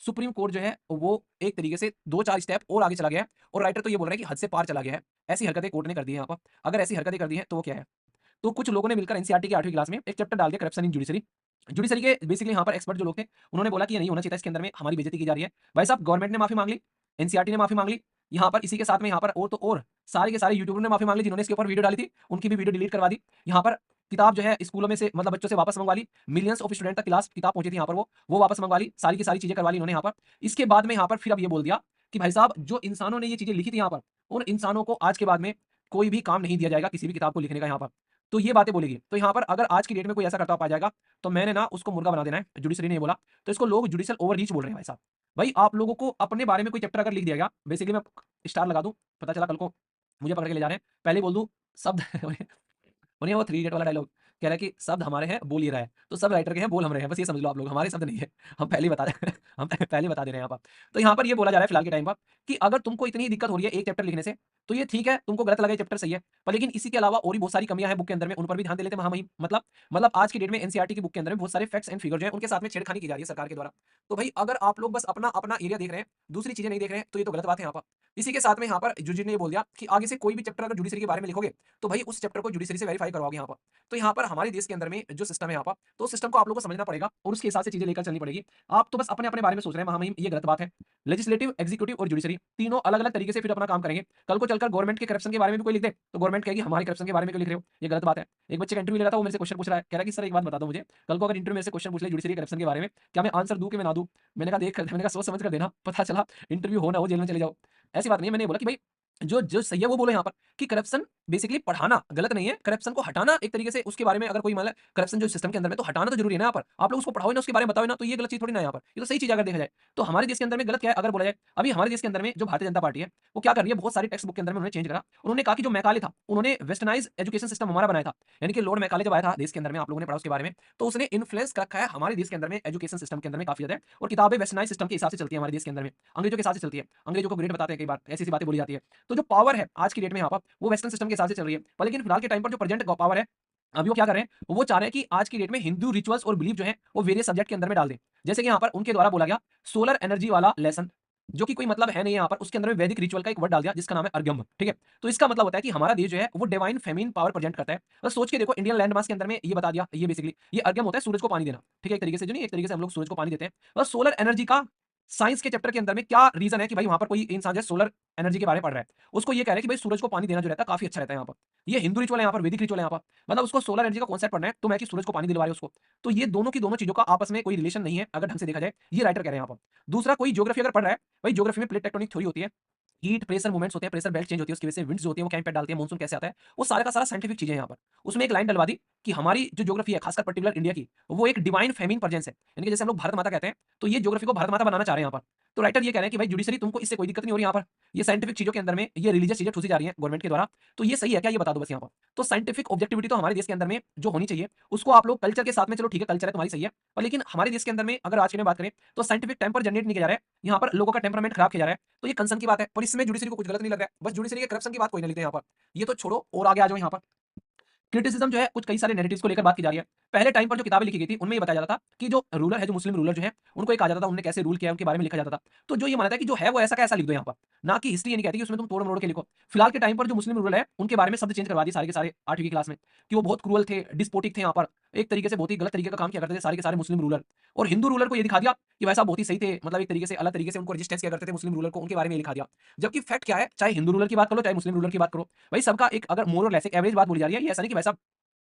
Supreme court जो है वो एक तरीके से 2-4 स्टेप और आगे चला गया है और राइटर तो ये बोल रहा है कि हद से पार चला गया है। ऐसी हरकतें कोर्ट ने कर दी है यहाँ पर। अगर ऐसी हरकतें कर दी हैं तो वो क्या है? तो कुछ लोगों ने मिलकर एनसीईआरटी की 8वीं क्लास में एक चैप्टर डाल दिया करप्शन इन जुडिशरी। जुडिशरी के बेसिकली यहाँ पर एक्सपर्ट जो लोग थे, उन्होंने बोला कि ये नहीं होना चाहिए था, इसके अंदर में हमारी बेइज्जती की जा रही है। भाई साहब गवर्नमेंट ने माफी माँग ली, एनसीईआरटी ने माफी माँग ली, यहाँ पर इसी के साथ में यहाँ पर और तो और सारे के सारे यूट्यूबर ने माफी माँग ली जिन्होंने इसके ऊपर वीडियो डाली थी, उनकी भी वीडियो डिलीट करवा दी। यहाँ पर किताब जो है स्कूलों में से मतलब बच्चों से वापस मंगवा ली, मिलियंस ऑफ स्टूडेंट तक क्लास किताब पहुंची थी यहाँ पर वो वापस मंगवा ली, सारी की सारी चीजें करवा ली इन्होंने यहाँ पर। इसके बाद में यहाँ पर फिर अब ये बोल दिया कि भाई साहब जो इंसानों ने ये चीजें लिखी थी यहाँ पर, उन इंसानों को आज के बाद में कोई भी काम नहीं दिया जाएगा किसी भी किताब को लिखने का यहाँ पर। तो ये बातें बोलेगी। तो यहाँ पर अगर आज की डेट में कोई ऐसा करता हुआ पाया जाएगा, तो मैंने ना उसको मुर्गा बना देना है, जुडिशरी ने ये बोला। तो इसको लोग जुडिशियल ओवररीच बोल रहे हैं भाई साहब। भाई आप लोगों को अपने बारे में कोई चैप्टर अगर लिख दिया गया, बेसिकली मैं स्टार लगा दूं, पता चला कल को मुझे पकड़ के ले जा रहे हैं, पहले ही बोल दूं शब्द उन्हें वो थ्री इडियट वाला डायलॉग कह रहा है कि शब्द हमारे हैं बोल ही रहा है, तो सब राइटर के हैं बोल हम रहे हैं, बस ये समझ लो आप लोग, हमारे शब्द नहीं है। हम पहले ही बता रहे हैं हम पहले ही बता दे रहे हैं यहाँ पर। तो यहाँ पर ये बोला जा रहा है फिलहाल के टाइम पर कि अगर तुमको इतनी दिक्कत हो रही है एक चैप्टर लिखने से, तो ये ठीक है, तुमको गलत लगा ये चैप्टर सही है, पर लेकिन इसी के अलावा और भी बहुत सारी कमियां हैं बुक के अंदर में, उन पर भी ध्यान दे लेते हैं महामहिम। मतलब आज की डेट में एनसीईआरटी की बुक के अंदर में बहुत सारे फैक्ट्स एंड फिगर जो हैं उनके साथ में छेड़खानी की जा रही है सरकार के द्वारा। तो भाई अगर आप लोग बस अपना अपना एरिया देख रहे हैं, दूसरी चीजें नहीं देख रहे हैं, तो ये तो गलत बात है यहाँ पर। इसी के साथ में यहाँ पर जुडिशरी ने ये बोल दिया कि आगे से कोई भी चैप्टर अगर जुडिशरी के बारे में लिखोगे, तो भाई उस चैप्टर को जुडिशरी से वेरीफाई करवाओगे यहाँ पर। तो यहाँ पर हमारे देश के अंदर में जो सिस्टम है यहाँ पर, तो उस सिस्टम को आप लोगों को समझना पड़ेगा और उसके हिसाब से चीजें लेकर चलनी पड़ेगी। आप तो बस अपने अपने बारे में सोच रहे हैं महामहिम, ये गलत बात है। लेजिस्लेटिव, एग्जीक्यूटिव और जुडिशरी तीनों अलग अलग तरीके से फिर अपना काम करेंगे। कल को चलकर गवर्नमेंट के करप्शन के बारे में भी कोई लिख दे, तो गवर्नमेंट कहेगी हमारे करप्शन के बारे में क्यों लिख रहे हो, ये गलत बात है। एक बच्चे का इंटरव्यू ले रहा था, वो मेरे से क्वेश्चन पूछ रहा है, कह रहा है कि सर एक बात बता दो मुझे, कल को अगर इंटरव्यू मेरे से क्वेश्चन पूछ ले जुडिशरी करप्शन के बारे में, क्या मैं आंसर दूं कि मैं ना दूं? मैंने कहा सोच समझ कर देना, पता चला इंटरव्यू हो ना हो जेल में चले जाओ। ऐसी बात नहीं है। मैंने बोला कि भाई जो जो सही है वो बोलो यहाँ पर कि करप्शन बेसिकली पढ़ाना गलत नहीं है, करप्शन को हटाना एक तरीके से उसके बारे में अगर कोई मतलब करप्शन जो सिस्टम के अंदर में, तो हटाना तो जरूरी है ना यहाँ पर। आप लोग उसको पढ़ाओ ना, उसके बारे में बताओ ना, तो ये गलत चीज थोड़ी ना है यहाँ पर, ये तो सही चीज अगर देखा जाए। तो हमारे देश के अंदर में गलत क्या है अगर बोला जाए, अभी हमारे देश के अंदर में जो भारतीय जनता पार्टी है वो क्या कर रही है, बहुत सारी टेक्स्ट बुक के अंदर में उन्होंने चेंज करा। उन्होंने कहा कि जो मैकाले था उन्होंने वेस्टर्नाइज एजुकेशन सिस्टम हमारा बनाया था, यानी कि लॉर्ड मैकाले जब आया था देश के अंदर में, आप लोगों ने पढ़ा उसके बारे में, तो उसने इन्फ्लुएंस कर रखा है हमारे देश के अंदर में एजुकेशन सिस्टम के अंदर में काफी ज्यादा। और किताबें वेस्टर्नाइज सिस्टम के हिसाब से चलती है हमारे देश के अंदर में, अंग्रेजों के हिसाब से चलती है, अंग्रेजों को ग्रेड बताते हैं, कई बार ऐसी बातें बोली जाती है। तो जो पावर है आज की डेट में यहाँ पर वो वेस्टर्न सिस्टम के हिसाब से चल रही है। पर लेकिन फिलहाल के टाइम पर जो प्रेजेंट पावर है, अभी वो क्या कर रहे हैं, वो चाह रहे हैं कि आज की डेट में हिंदू रिचुअल्स और बिलीफ जो है वो वेरियस सब्जेक्ट के अंदर में डाल दें। जैसे कि यहाँ पर उनके द्वारा बोला गया सोलर एनर्जी वाला लेसन, जो कि कोई मतलब है नहीं यहाँ पर, उसके अंदर में वैदिक रिचुअल का एक वर्ड डाल दिया जिसका नाम है अर्घ्यम। ठीक है, तो इसका मतलब होता है कि हमारा देश जो है वो डिवाइन फेमिन पावर प्रेजेंट करता है। बस सोच के देखो, इंडियन लैंडमार्क के अंदर में ये बता दिया, ये बेसिकली ये अर्घ्यम होता है सूरज को पानी देना। ठीक है, एक तरीके से जो नहीं, एक तरीके से हम लोग सूरज को पानी देते हैं। बस सोलर एनर्जी का साइंस के चैप्टर के अंदर में क्या रीजन है कि भाई वहां पर कोई इंसान जो है सोलर एनर्जी के बारे में पढ़ रहा है, उसको ये कह रहे हैं कि भाई सूरज को पानी देना जो रहता है काफी अच्छा रहता है यहाँ पर। ये हिंदू रिचुअल है यहाँ पर, वैदिक रिचुअल है यहाँ पर, मतलब उसको सोलर एनर्जी का कॉन्सेप्ट पढ़ना है, तो मैं कि सूरज को पानी दिलवा रहे हो उसको। तो ये दोनों की दोनों चीजों का आपस में कोई रिलेशन नहीं है अगर ढंग से देखा जाए, ये राइटर कह रहे हैं यहाँ पर। दूसरा, कोई ज्योग्राफी अगर पढ़ रहा है, भाई ज्योग्राफी में प्लेट टेक्टोनिक थ्योरी होती है, हीट प्रेशर मूवमेंट्स होते हैं, प्रेशर बेल्ट चेंज होती है, उसकी वजह से विंड्स जो होती है वो क्या इम्पैक्ट डालती है, मानसून कैसे आता है, वो सारा का सारा साइंटिफिक चीजें हैं यहाँ पर। उसमें एक लाइन डलवा दी कि हमारी जो ज्योग्राफी है खासकर पर्टिकुलर इंडिया की, वो एक डिवाइन फेमिन प्रेजेंस है, यानी कि जैसे हम लोग भारत माता कहते हैं, तो ये ज्योग्राफी को भारत माता बनाना चाह रहे हैं यहाँ पर। तो राइटर ये कह रहे हैं कि भाई जुडिशरी तुमको इससे कोई दिक्कत नहीं हो रही यहाँ पर, ये साइंटिफिक चीजों के अंदर में ये रिलीजियस चीजें ठूसी जा रही है गवर्नमेंट के द्वारा, तो ये सही है क्या, ये बता दो बस यहाँ पर। तो साइंटिफिक ऑब्जेक्टिविटी तो हमारे देश के अंदर में जो होनी चाहिए, उसको आप लोग कल्चर के साथ में, चलो ठीक है कल्चर है तुम्हारी सही है, पर लेकिन हमारे देश के अंदर में अगर आज की में बात करें, तो साइंटिफिक टेम्पर जनरेट नहीं किया जा रहा है यहाँ पर, लोगों का टेम्परामेंट खराब किया जा रहा है। तो ये कंसर्न की बात है, पर इसमें जुडिशरी को कुछ गलत नहीं लग रहा है। बस जुडिशरी के करप्शन की बात कोई नहीं लेते यहाँ पर, ये तो छोड़ो और आगे आ जाओ यहाँ पर। क्रिटिसिज्म जो है कुछ कई सारे नैरेटिव्स को लेकर बात की जा रही है। पहले टाइम पर जो किताबें लिखी गई थी उनमें ये बताया जाता था कि जो रूलर है, जो मुस्लिम रूलर जो है, उनको ये कहा जाता था उन्होंने कैसे रूल किया है उनके बारे में लिखा जाता था। तो जो ये मानता है कि जो है वो ऐसा का ऐसा लिख दो यहाँ पर, ना कि हिस्ट्री ये नहीं कहती कि उसमें तुम तोड़ मरोड़ के लिखो। फिलहाल के टाइम पर जो मुस्लिम रूलर है उनके बारे में शब्द चेंज करवा दिए सारे के सारे 8वीं की क्लास में, कि वो बहुत क्रूअल थे, डिस्पोटिक थे यहाँ पर, एक तरीके से बहुत ही गलत तरीके का काम किया करते थे सारे के सारे मुस्लिम रूलर। और हिंदू रूलर को ये दिखा दिया कि वैसा बहुत ही सही थे, मतलब एक तरीके से अलग तरीके से उनको रजिस्टेंस किया करते थे मुस्लिम रूलर को, उनके बारे में ये लिखा दिया। जबकि फैक्ट क्या है, चाहे हिंदू रूलर की बात करो चाहे मुस्लिम रूलर की बात करो, भाई सबका एक अगर मोर और लेस एक एवरेज बात बोली जा रही है, ये ऐसा नहीं कि वैसा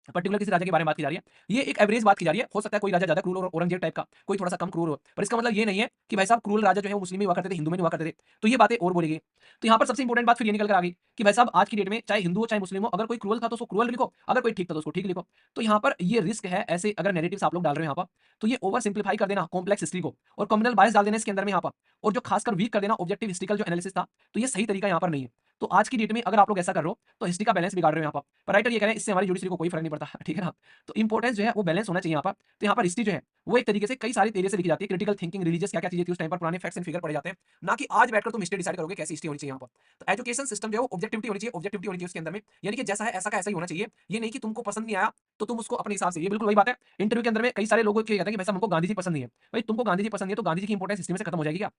पर्टिकुलर किसी राजा के बारे में बात की जा रही है, ये एक एवरेज बात की जा रही है। हो सकता है कोई राजा ज्यादा क्रूर और औरंगजेब टाइप का, कोई थोड़ा सा कम क्रूर हो, पर इसका मतलब ये नहीं है कि भाई साहब क्रूर राजा जो है वो मुस्लिम में हुआ करते थे, हिंदू में नहीं हुआ करते थे। तो ये बातें और बोलेगी। तो यहाँ पर सबसे इंपॉर्टेंट बात फिर ये निकल कर आ गई कि भाई साहब आज की डेट में चाहे हिंदू हो चाहे मुस्लिम हो, अगर कोई क्रूअल था तो उसको क्रूअल लिखो, अगर कोई ठीक था तो उसको ठीक लिखो। तो यहाँ पर ये रिस्क है, ऐसे अगर नेरेटिव्स आप लोग डाल रहे हो यहाँ पर, तो ये ओवर सिंप्लीफाई कर देना कॉम्प्लेक्स हिस्ट्री को और कम्युनल बायस डाल देना इसके अंदर में यहाँ पर, और जो खासकर वीक कर देना ऑब्जेक्टिव हिस्ट्रिकल जो एनालिसिस था, तो ये सही तरीका यहाँ पर नहीं है। तो आज की डेट में अगर आप लोग ऐसा कर रहे हो तो हिस्ट्री का बैलेंस बिगाड़ रहे हो यहाँ पर राइटर ये कह रहे हैं इससे हमारी जुडिशरी को कोई फर्क नहीं पड़ता ठीक है ना। तो इंपॉर्टेंस जो है वो बैलेंस होना चाहिए यहाँ पर। तो यहाँ पर हिस्ट्री जो है वो एक तरीके से कई सारे तरीके से लिखी जाती है, क्रिटिकल थिंकिंग, रिलीजियस क्या क्या चीजें थी उस टाइम पर, पुराने फैक्ट्स एंड फिगर पढ़े जाते हैं, ना कि आज बैठकर तुम हिस्ट्री डिसाइड करोगे कैसी हिस्ट्री होनी चाहिए यहाँ पर। तो एजुकेशन सिस्टम जो है वो ऑब्जेक्टिविटी होनी चाहिए, ऑब्जेक्टिविटी होनी चाहिए उसके अंदर में, यानी कि जैसा है ऐसा का ऐसा ही होना चाहिए। ये नहीं कि तुमको पसंद नहीं आया तो तुम उसको अपने हिसाब से, ये बिल्कुल वही बात है। इंटरव्यू के अंदर में कई सारे लोग कहते हैं कि भाई साहब हमको गांधी जी पसंद नहीं है। भाई तुमको गांधी जी पसंद नहीं है तो गांधी जी की इंपॉर्टेंस हिस्ट्री में से खत्म हो जाएगी क्या?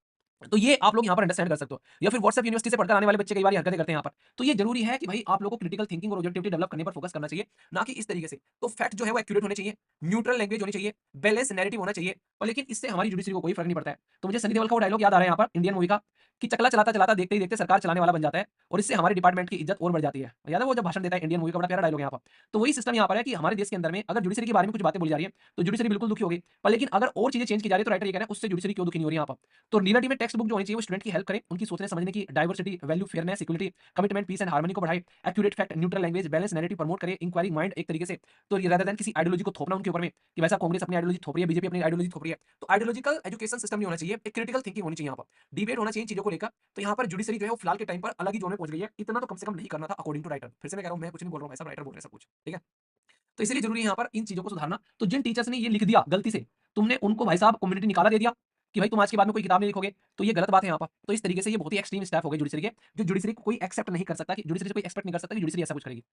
तो ये आप लोग यहाँ पर अंडरस्टैंड कर सकते हो। या फिर व्हाट्सएप यूनिवर्सिटी से पढ़कर आने वाले बच्चे कई बार ये हरकतें करते हैं यहाँ पर। तो ये जरूरी है कि भाई आप लोगों को क्रिटिकल थिंकिंग और ऑब्जेक्टिविटी डेवलप करने पर फोकस करना चाहिए, ना कि इस तरीके से। तो फैक्ट जो है वो एक्यूरेट होने चाहिए, न्यूट्रल लैंग्वेज होनी चाहिए, बैलेंस नैरेटिव होना चाहिए, और लेकिन इससे हमारी जुडिशरी को कोई फर्क नहीं पड़ता है। तो मुझे सनी देओल का वो डायलॉग याद आ रहा है यहाँ पर इंडियन मूवी का, कि चकला चलाता चलाता देखते ही देखते सरकार चलाने वाला बन जाता है, और इससे हमारे डिपार्टमेंट की इज्जत और बढ़ जाती है। याद है वो जब भाषण देता है इंडियन मूवी का, बड़ा प्यारा डायलॉग यहाँ पर। तो वही सिस्टम यहाँ पर है कि हमारे देश के अंदर में अगर जुडिशरी के बारे में कुछ बातें बोली जा रही है तो जुडिशरी बिल्कुल दुखी होगी, पर लेकिन अगर और चीजें चेंज की जा रही है तो राइटर ये कह रहे हैं उससे जुडिशरी क्यों दुखी नहीं हो रही है यहाँ पर। तो रियलिटी में टेक्स्ट बुक जो होनी चाहिए वो स्टूडेंट की हेल्प करे, उनकी सोचने समझने की, diversity, value, fairness, equality, commitment, peace and harmony को बढ़ाए, accurate fact, neutral language, balance narrative promote करे, इंक्वायरी माइंड एक तरीके से। तो रेदर देन किसी आइडियोलॉजी को थोपना उनके ऊपर में कि वैसा कांग्रेस अपनी आइडियोलॉजी थोप रही है, बीजेपी अपनी आइडियोलॉजी थोप रही है। तो आइडियोलॉजिकल एजुकेशन सिस्टम नहीं होना चाहिए, एक क्रिटिकल थिंकिंग होनी चाहिए यहाँ पर, डिबेट होना चाहिए इन चीजों को लेकर। तो यहाँ पर जुडिशरी जो है वो फिलहाल के टाइम पर अलग ही जोन में पहुंच गई है, इतना तो कम से कम नहीं करना था अकॉर्डिंग टू राइटर। फिर से मैं कह रहा हूँ, मैं कुछ नहीं बोल रहा हूँ, ऐसा राइटर बोल रहे हैं सब कुछ, ठीक है। तो इसलिए जरूरी है यहाँ पर इन चीजों को सुधारना। तो जिन टीचर्स ने ये लिख दिया गलती से, तुमने उनको भाई साहब कम्युनिटी निकाला दे दिया कि भाई तुम आज के बाद में कोई किताब नहीं लिखोगे, तो ये गलत बात है यहाँ पर। तो इस तरीके से ये बहुत ही एक्सट्रीम स्टेप हो गए जुडिशरी के, जो जुडिशरी को कोई एक्सेप्ट नहीं कर सकता, कि जुडिशरी से कोई एक्सपेक्ट नहीं कर सकता कि जुडिशरी ऐसा कुछ करेगी।